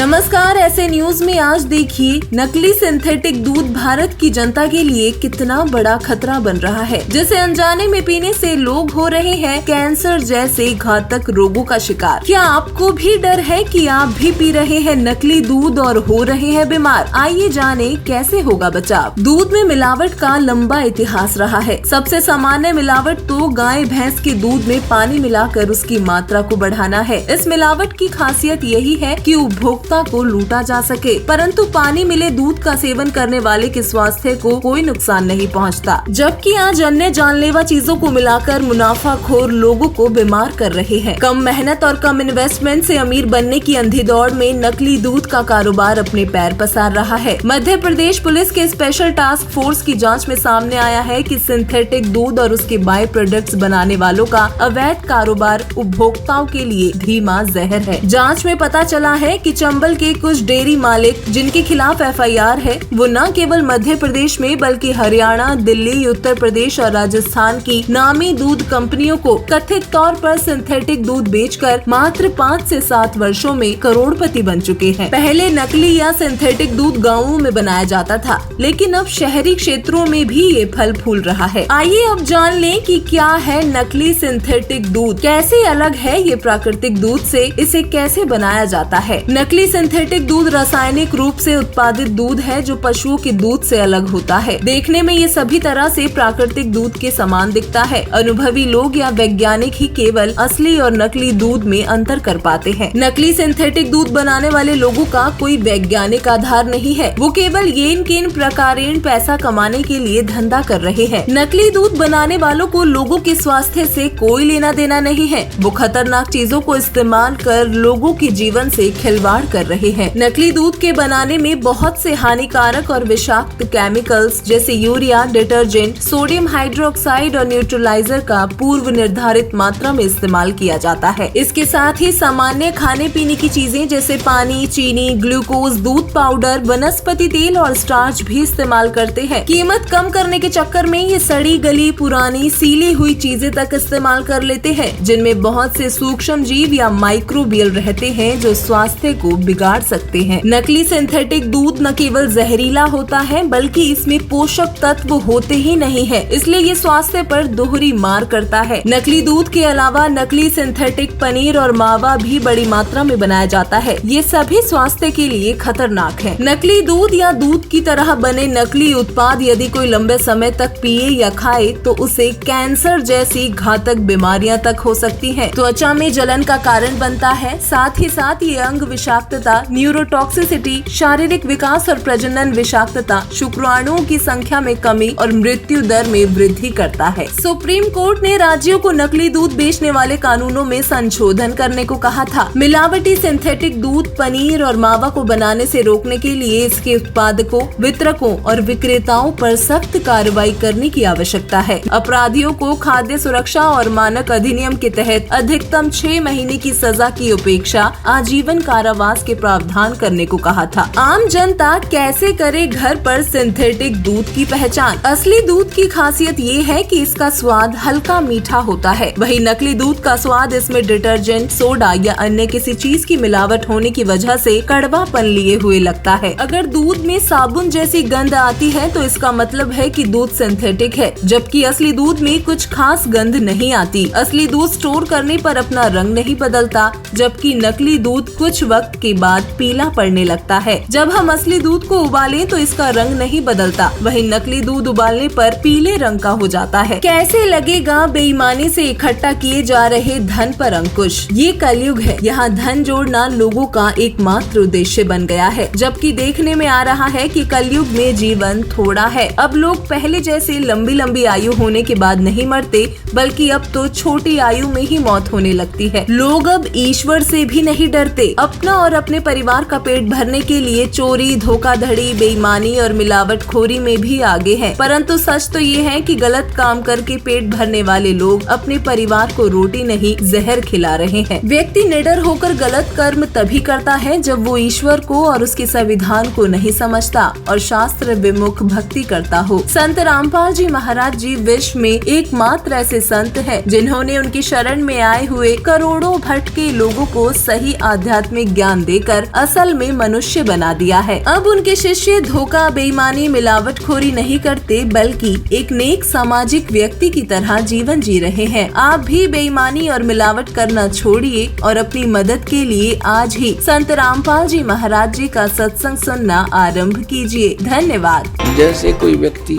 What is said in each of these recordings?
नमस्कार, ऐसे न्यूज में आज देखिए नकली सिंथेटिक दूध भारत की जनता के लिए कितना बड़ा खतरा बन रहा है, जिसे अनजाने में पीने से लोग हो रहे हैं कैंसर जैसे घातक रोगों का शिकार। क्या आपको भी डर है कि आप भी पी रहे हैं नकली दूध और हो रहे हैं बीमार? आइए जाने कैसे होगा बचाव। दूध में मिलावट का लंबा इतिहास रहा है। सबसे सामान्य मिलावट तो गाय भैंस के दूध में पानी मिलाकर उसकी मात्रा को बढ़ाना है। इस मिलावट की खासियत यही है कि उपभोक्ता को लूटा जा सके, परंतु पानी मिले दूध का सेवन करने वाले के स्वास्थ्य को कोई नुकसान नहीं पहुंचता, जबकि आज अन्य जानलेवा चीजों को मिलाकर मुनाफाखोर लोगों को बीमार कर रहे हैं। कम मेहनत और कम इन्वेस्टमेंट से अमीर बनने की अंधी दौड़ में नकली दूध का कारोबार अपने पैर पसार रहा है। मध्य प्रदेश पुलिस के स्पेशल टास्क फोर्स की जाँच में सामने आया है कि सिंथेटिक दूध और उसके बाय प्रोडक्ट्स बनाने वालों का अवैध कारोबार उपभोक्ताओं के लिए धीमा जहर है। जाँच में पता चला है कि चंबल के कुछ डेयरी मालिक जिनके खिलाफ FIR है, वो न केवल मध्य प्रदेश में बल्कि हरियाणा, दिल्ली, उत्तर प्रदेश और राजस्थान की नामी दूध कंपनियों को कथित तौर पर सिंथेटिक दूध बेचकर मात्र 5 से 7 वर्षों में करोड़पति बन चुके हैं। पहले नकली या सिंथेटिक दूध गाँवों में बनाया जाता था, लेकिन अब शहरी क्षेत्रों में भी ये फल फूल रहा है। आइए अब जान लें कि क्या है नकली सिंथेटिक दूध, कैसे अलग है ये प्राकृतिक दूध से, इसे कैसे बनाया जाता है। नकली सिंथेटिक दूध रासायनिक रूप से उत्पादित दूध है जो पशुओं के दूध से अलग होता है। देखने में ये सभी तरह से प्राकृतिक दूध के समान दिखता है। अनुभवी लोग या वैज्ञानिक ही केवल असली और नकली दूध में अंतर कर पाते हैं। नकली सिंथेटिक दूध बनाने वाले लोगों का कोई वैज्ञानिक आधार नहीं है, वो केवल येन केन प्रकारेण पैसा कमाने के लिए धंधा कर रहे हैं। नकली दूध बनाने वालों को लोगों के स्वास्थ्य से कोई लेना देना नहीं है। वो खतरनाक चीजों को इस्तेमाल कर लोगों के जीवन से खिलवाड़ कर रहे हैं। नकली दूध के बनाने में बहुत से हानिकारक और विषाक्त केमिकल्स जैसे यूरिया, डिटर्जेंट, सोडियम हाइड्रोक्साइड और न्यूट्रलाइजर का पूर्व निर्धारित मात्रा में इस्तेमाल किया जाता है। इसके साथ ही सामान्य खाने पीने की चीजें जैसे पानी, चीनी, ग्लूकोज, दूध पाउडर, वनस्पति तेल और स्टार्च भी इस्तेमाल करते हैं। कीमत कम करने के चक्कर में ये सड़ी गली, पुरानी, सीली हुई चीजें तक इस्तेमाल कर लेते हैं, जिनमें बहुत से सूक्ष्म जीव या माइक्रोबियल रहते हैं जो स्वास्थ्य को बिगाड़ सकते हैं। नकली सिंथेटिक दूध न केवल जहरीला होता है बल्कि इसमें पोषक तत्व होते ही नहीं है, इसलिए ये स्वास्थ्य पर दोहरी मार करता है। नकली दूध के अलावा नकली सिंथेटिक पनीर और मावा भी बड़ी मात्रा में बनाया जाता है। ये सभी स्वास्थ्य के लिए खतरनाक है। नकली दूध या दूध की तरह बने नकली उत्पाद यदि कोई लंबे समय तक पिए या खाए तो उसे कैंसर जैसी घातक बीमारियां तक हो सकती हैं। त्वचा में जलन का कारण बनता है। साथ ही साथ ये अंग विषाक्तता, न्यूरोटॉक्सिसिटी, शारीरिक विकास और प्रजनन विषाक्तता, शुक्राणुओं की संख्या में कमी और मृत्यु दर में वृद्धि करता है। सुप्रीम कोर्ट ने राज्यों को नकली दूध बेचने वाले कानूनों में संशोधन करने को कहा था। मिलावटी सिंथेटिक दूध, पनीर और मावा को बनाने से रोकने के लिए इसके उत्पादकों, वितरकों और विक्रेताओं पर सख्त कार्रवाई करने की आवश्यकता है। अपराधियों को खाद्य सुरक्षा और मानक अधिनियम के तहत अधिकतम 6 महीने की सजा की उपेक्षा आजीवन कारावास के प्रावधान करने को कहा था। आम जनता कैसे करे घर पर सिंथेटिक दूध की पहचान? असली दूध की खासियत ये है कि इसका स्वाद हल्का मीठा होता है, वही नकली दूध का स्वाद इसमें डिटर्जेंट, सोडा या अन्य किसी चीज की मिलावट होने की वजह से कड़वापन लिए हुए लगता है। अगर दूध में साबुन जैसी गंध आती है तो इसका मतलब है कि दूध सिंथेटिक है, जबकि असली दूध में कुछ खास गंध नहीं आती। असली दूध स्टोर करने पर अपना रंग नहीं बदलता, जबकि नकली दूध कुछ वक्त के बाद पीला पड़ने लगता है। जब हम असली दूध को उबालें तो इसका रंग नहीं बदलता, वहीं नकली दूध उबालने पर पीले रंग का हो जाता है। कैसे लगेगा बेईमानी से इकट्ठा किए जा रहे धन पर अंकुश? ये कलयुग है, यहाँ धन जोड़ना लोगों का एकमात्र उद्देश्य बन गया है, जबकि देखने में आ रहा है कि कलयुग में जीवन थोड़ा है। अब लोग पहले जैसे लंबी लंबी आयु होने के बाद नहीं मरते, बल्कि अब तो छोटी आयु में ही मौत होने लगती है। लोग अब ईश्वर से भी नहीं डरते। अपना और अपने परिवार का पेट भरने के लिए चोरी, धोखाधड़ी, बेईमानी और मिलावटखोरी में भी आगे हैं। परंतु सच तो ये है कि गलत काम करके पेट भरने वाले लोग अपने परिवार को रोटी नहीं जहर खिला रहे हैं। व्यक्ति निडर होकर गलत कर्म तभी करता है जब वो ईश्वर को और उसके संविधान को नहीं समझता और शास्त्र विमुख भक्ति करता हो। संत रामपाल जी महाराज जी विश्व में एकमात्र ऐसे संत हैं जिन्होंने उनकी शरण में आए हुए करोड़ों भटके लोगों को सही आध्यात्मिक ज्ञान दे देकर असल में मनुष्य बना दिया है। अब उनके शिष्य धोखा, बेईमानी, मिलावटखोरी नहीं करते बल्कि एक नेक सामाजिक व्यक्ति की तरह जीवन जी रहे हैं। आप भी बेईमानी और मिलावट करना छोड़िए और अपनी मदद के लिए आज ही संत रामपाल जी महाराज जी का सत्संग सुनना आरंभ कीजिए। धन्यवाद। जैसे कोई व्यक्ति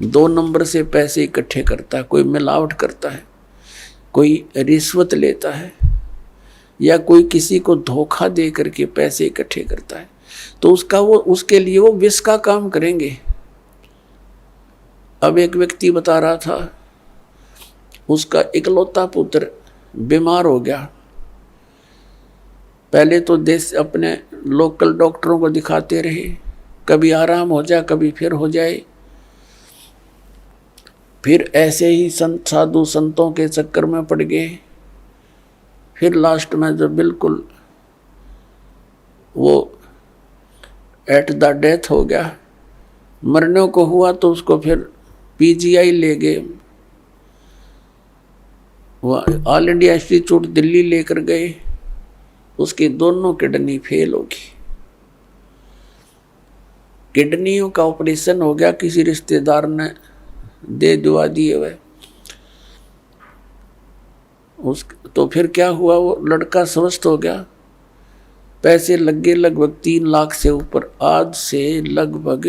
2 नंबर से पैसे इकट्ठे करता है, कोई मिलावट करता है, कोई रिश्वत लेता है या कोई किसी को धोखा दे करके पैसे इकट्ठे करता है, तो उसके लिए वो विष का काम करेंगे। अब एक व्यक्ति बता रहा था, उसका इकलौता पुत्र बीमार हो गया। पहले तो देश अपने लोकल डॉक्टरों को दिखाते रहे, कभी आराम हो जाए, कभी फिर हो जाए। फिर ऐसे ही साधु संतों के चक्कर में पड़ गए। फिर लास्ट में जब बिल्कुल वो एट द डेथ हो गया, मरने को हुआ, तो उसको फिर पीजीआई ले गए, वो ऑल इंडिया इंस्टीट्यूट दिल्ली लेकर गए। उसकी दोनों किडनी फेल होगी। किडनियों का ऑपरेशन हो गया, किसी रिश्तेदार ने दे दुआ दिए हुए। तो फिर क्या हुआ, वो लड़का स्वस्थ हो गया। पैसे लग गए लगभग 3 लाख से ऊपर। आज से लगभग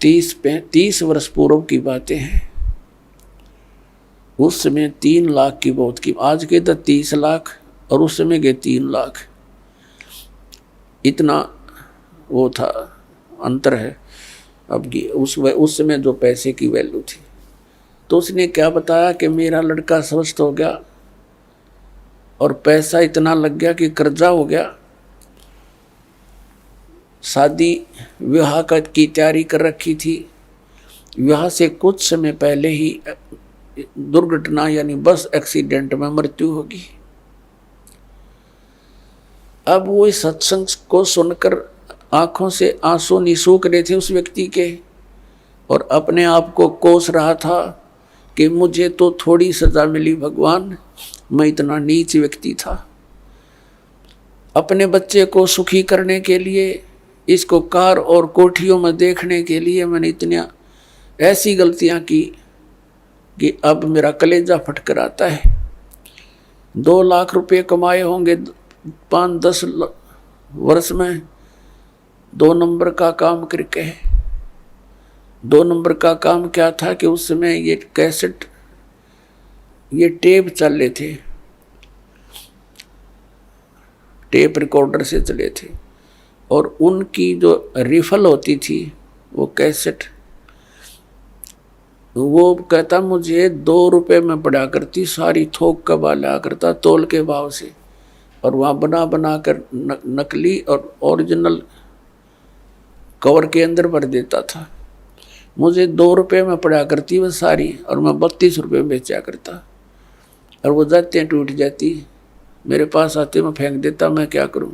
30 वर्ष पूर्व की बातें हैं। उस समय 3 लाख की बहुत की, आज के तो 30 लाख और उस समय के 3 लाख, इतना वो था, अंतर है अब की। उस समय जो पैसे की वैल्यू थी। तो उसने क्या बताया कि मेरा लड़का स्वस्थ हो गया और पैसा इतना लग गया कि कर्जा हो गया। शादी विवाह की तैयारी कर रखी थी। विवाह से कुछ समय पहले ही दुर्घटना यानी बस एक्सीडेंट में मृत्यु होगी। अब वो इस सत्संग को सुनकर आंखों से आंसू निसूख रहे थे उस व्यक्ति के, और अपने आप को कोस रहा था कि मुझे तो थोड़ी सजा मिली भगवान, मैं इतना नीच व्यक्ति था। अपने बच्चे को सुखी करने के लिए, इसको कार और कोठियों में देखने के लिए मैंने इतनी ऐसी गलतियां की कि अब मेरा कलेजा फटकर आता है। 2 लाख रुपए कमाए होंगे 5-10 वर्ष में, 2 नंबर का काम करके। 2 नंबर का काम क्या था कि उस समय ये कैसेट, ये टेप चल रहे थे, टेप रिकॉर्डर से चले थे, और उनकी जो रिफल होती थी वो कैसेट, वो कहता मुझे 2 रुपए में पड़ा करती, सारी थोक का बाला करता तोल के भाव से, और वहाँ बना बना कर नकली और ओरिजिनल कवर के अंदर भर देता था। मुझे 2 रुपए में पड़ा करती वह सारी, और मैं 32 रुपए में बेचा करता, और वो जाते टूट जाती, मेरे पास आते मैं फेंक देता, मैं क्या करूं।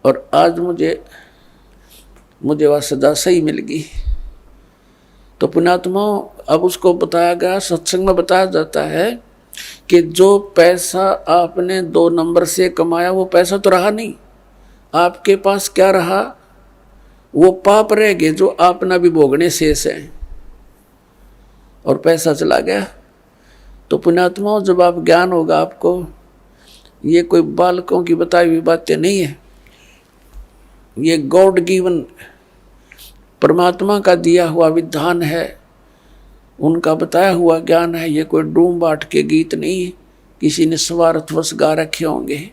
और आज मुझे वह सजा सही मिल गई। तो पुण्यात्मा, अब उसको बताया गया, सत्संग में बताया जाता है कि जो पैसा आपने 2 नंबर से कमाया वो पैसा तो रहा नहीं, आपके पास क्या रहा, वो पाप रह गए जो आपना भी भोगने शेष है, और पैसा चला गया। तो पुण्यात्मा, जब आप ज्ञान होगा आपको, ये कोई बालकों की बताई हुई बातें नहीं है, ये गॉड गिवन परमात्मा का दिया हुआ विधान है, उनका बताया हुआ ज्ञान है। ये कोई डूम बाट के गीत नहीं है, किसी ने स्वार्थवश गा रखे होंगे।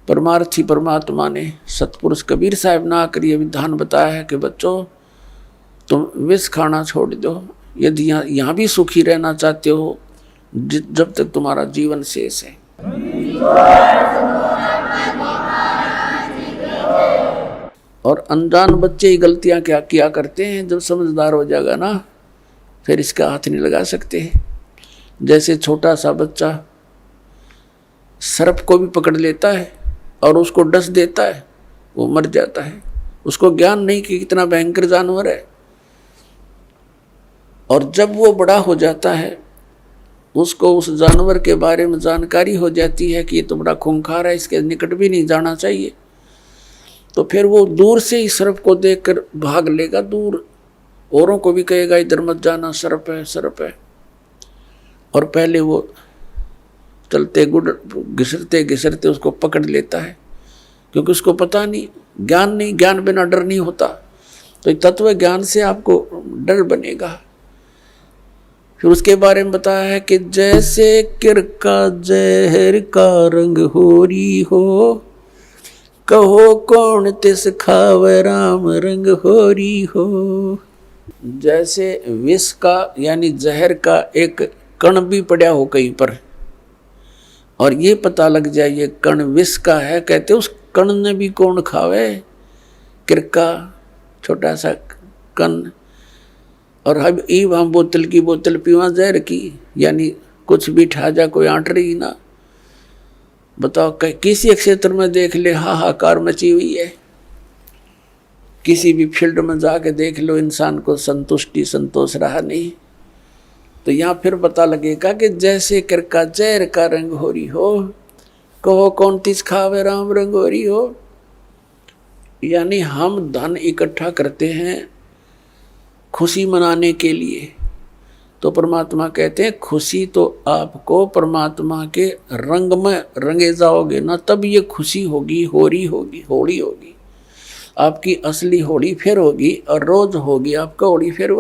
परमार्थी परमात्मा ने सतपुरुष कबीर साहब ने आकर ये विधान बताया है कि बच्चों, तुम विष खाना छोड़ दो यदि यहाँ भी सुखी रहना चाहते हो, जब तक तुम्हारा जीवन शेष है। और अनजान बच्चे ही गलतियां क्या किया करते हैं, जब समझदार हो जाएगा ना फिर इसका हाथ नहीं लगा सकते। जैसे छोटा सा बच्चा सर्प को भी पकड़ लेता है और उसको डस देता है, वो मर जाता है, उसको ज्ञान नहीं कि कितना भयंकर जानवर है। और जब वो बड़ा हो जाता है उसको उस जानवर के बारे में जानकारी हो जाती है कि ये तो बड़ा खूंखार है, इसके निकट भी नहीं जाना चाहिए, तो फिर वो दूर से ही सर्प को देखकर भाग लेगा, दूर औरों को भी कहेगा इधर मत जाना, सर्प है सर्प है। और पहले वो चलते घिसरते घिसरते उसको पकड़ लेता है, क्योंकि उसको पता नहीं, ज्ञान नहीं, ज्ञान बिना डर नहीं होता। तो तत्व ज्ञान से आपको डर बनेगा। फिर उसके बारे में बताया है कि जैसे किरका जहर का रंग होरी हो, कहो कौन तिस खावे राम रंग होरी हो। जैसे विष का यानी जहर का एक कण भी पड़ा हो कहीं पर और ये पता लग जाए ये कण विष का है, कहते उस कण ने भी कौन खावे, किरका छोटा सा कण। और हम बोतल की बोतल पीवा जहर की, यानी कुछ भी ठा जा कोई आंट रही ना। बताओ किसी क्षेत्र में देख ले हाहाकार मची हुई है, किसी भी फील्ड में जाके देख लो, इंसान को संतुष्टि संतोष रहा नहीं। तो यहाँ फिर पता लगेगा कि जैसे किरका जहर का रंग होरी हो, कहो कौन तिस खावे राम रंग होरी हो। यानी हम धन इकट्ठा करते हैं खुशी मनाने के लिए, तो परमात्मा कहते हैं खुशी तो आपको परमात्मा के रंग में रंगे जाओगे ना, तब ये खुशी होगी, होली होगी। आपकी असली होली फिर होगी और रोज होगी आपका होली फिर।